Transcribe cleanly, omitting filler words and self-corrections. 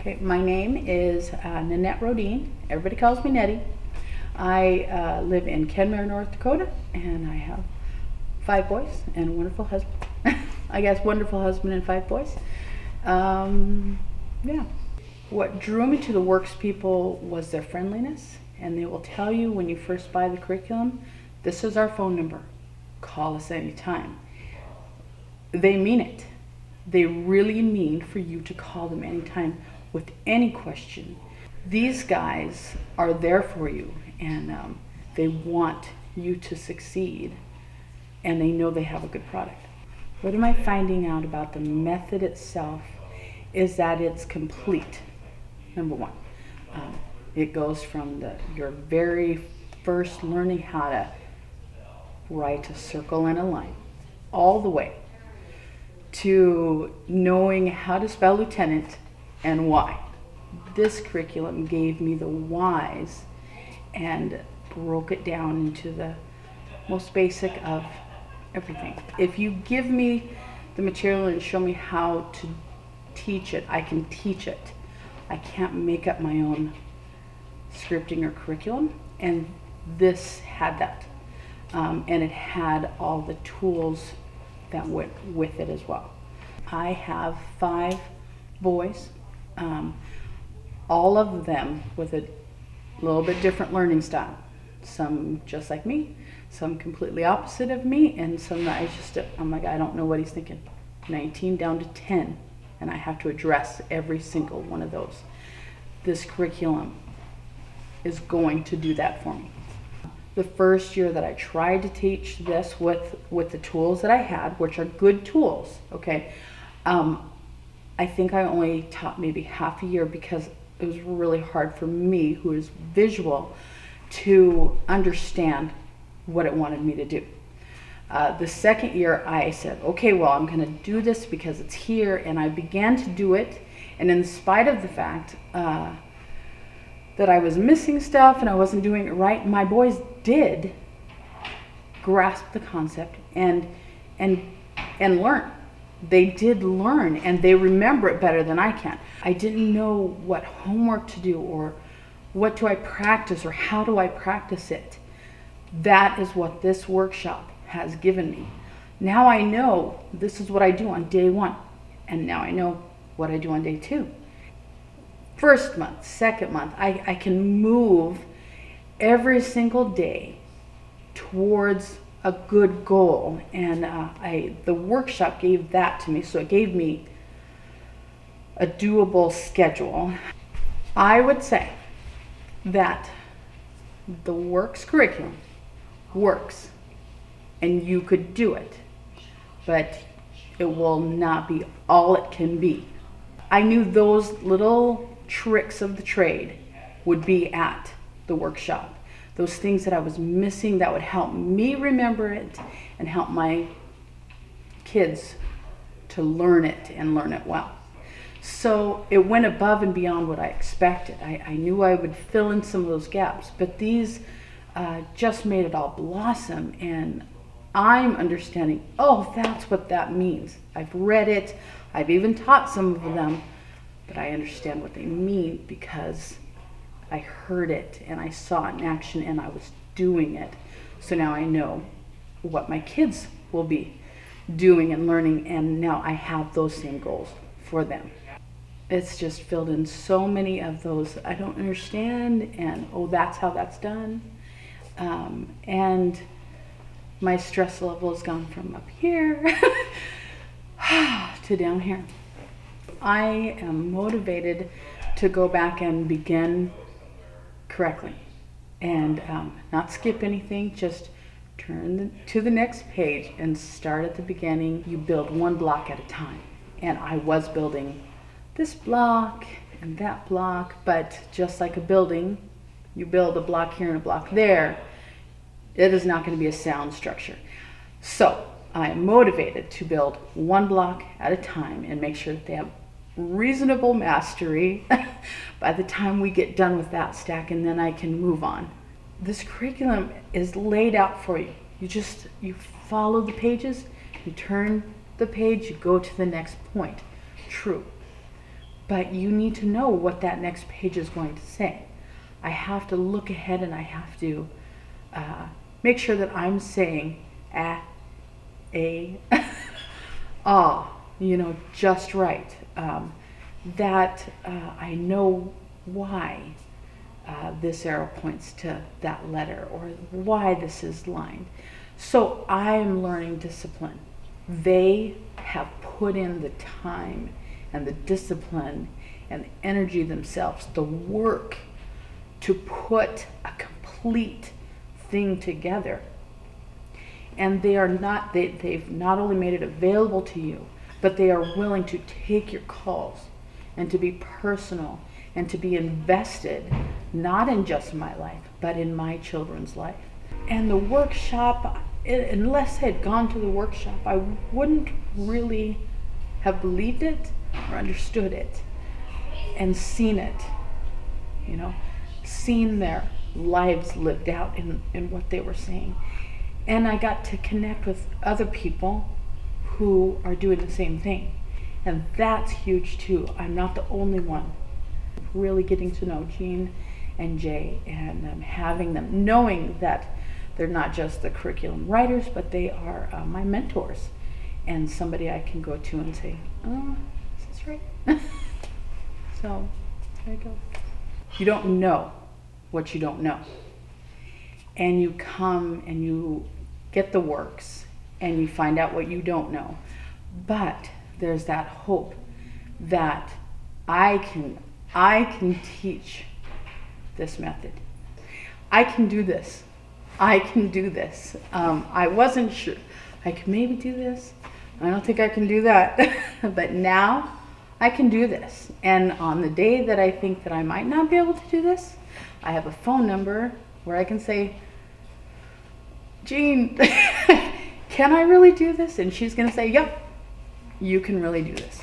Okay, my name is Nettie Rhodine. Everybody calls me Nettie. I live in Kenmare, North Dakota, and I have 5 boys and a wonderful husband. I guess wonderful husband and 5 boys. Yeah. What drew me to the Works people was their friendliness, and they will tell you when you first buy the curriculum, this is our phone number. Call us anytime. They mean it. They really mean for you to call them anytime with any question. These guys are there for you, and they want you to succeed, and they know they have a good product. What am I finding out about the method itself is that it's complete. Number one, it goes from your very first learning how to write a circle and a line, all the way to knowing how to spell lieutenant and why. This curriculum gave me the whys and broke it down into the most basic of everything. If you give me the material and show me how to teach it, I can teach it. I can't make up my own scripting or curriculum, and this had that. And it had all the tools that went with it as well. I have 5 boys, all of them with a little bit different learning style. Some just like me, some completely opposite of me, and some that I'm like, I don't know what he's thinking. 19 down to 10, and I have to address every single one of those. This curriculum is going to do that for me. The first year that I tried to teach this with the tools that I had, which are good tools, okay, I think I only taught maybe half a year because it was really hard for me, who is visual, to understand what it wanted me to do. The second year I said, okay, well, I'm gonna do this because it's here, and I began to do it, and in spite of the fact that I was missing stuff and I wasn't doing it right, my boys did grasp the concept and learn. They did learn, and they remember it better than I can. I didn't know what homework to do, or what do I practice, or how do I practice it. That is what this workshop has given me. Now I know this is what I do on day 1, and now I know what I do on day 2. First month, second month, I can move every single day towards a good goal, and the workshop gave that to me, so it gave me a doable schedule. I would say that the Works curriculum works, and you could do it, but it will not be all it can be. I knew those little tricks of the trade would be at the workshop. Those things that I was missing that would help me remember it and help my kids to learn it and learn it well. So it went above and beyond what I expected. I knew I would fill in some of those gaps, but these just made it all blossom, and I'm understanding, oh, that's what that means. I've read it, I've even taught some of them, but I understand what they mean because I heard it and I saw it in action and I was doing it. So now I know what my kids will be doing and learning, and now I have those same goals for them. It's just filled in so many of those I don't understand, and oh, that's how that's done. And my stress level has gone from up here to down here. I am motivated to go back and begin correctly and not skip anything, just turn to the next page and start at the beginning. You build one block at a time, and I was building this block and that block, but just like a building, you build a block here and a block there, it is not going to be a sound structure. So I am motivated to build one block at a time and make sure that they have reasonable mastery by the time we get done with that stack, and then I can move on. This curriculum is laid out for you. You follow the pages, you turn the page, you go to the next point. True. but you need to know what that next page is going to say. I have to look ahead, and I have to make sure that I'm saying just right. That I know why this arrow points to that letter, or why this is lined. So I am learning discipline. They have put in the time and the discipline and the energy themselves, the work to put a complete thing together. And they've not only made it available to you, but they are willing to take your calls and to be personal and to be invested, not in just my life, but in my children's life. And the workshop, unless I had gone to the workshop, I wouldn't really have believed it or understood it and seen it, seen their lives lived out in what they were saying. And I got to connect with other people who are doing the same thing. And that's huge too. I'm not the only one. Really getting to know Jean and Jay, and having them, knowing that they're not just the curriculum writers, but they are my mentors, and somebody I can go to and say, oh, is this right? So there you go. You don't know what you don't know. And you come and you get the works and you find out what you don't know. But there's that hope that I can teach this method. I can do this. I can do this. I wasn't sure. I could maybe do this. I don't think I can do that. But now I can do this. And on the day that I think that I might not be able to do this, I have a phone number where I can say, Jean, can I really do this? And she's going to say, yep, you can really do this.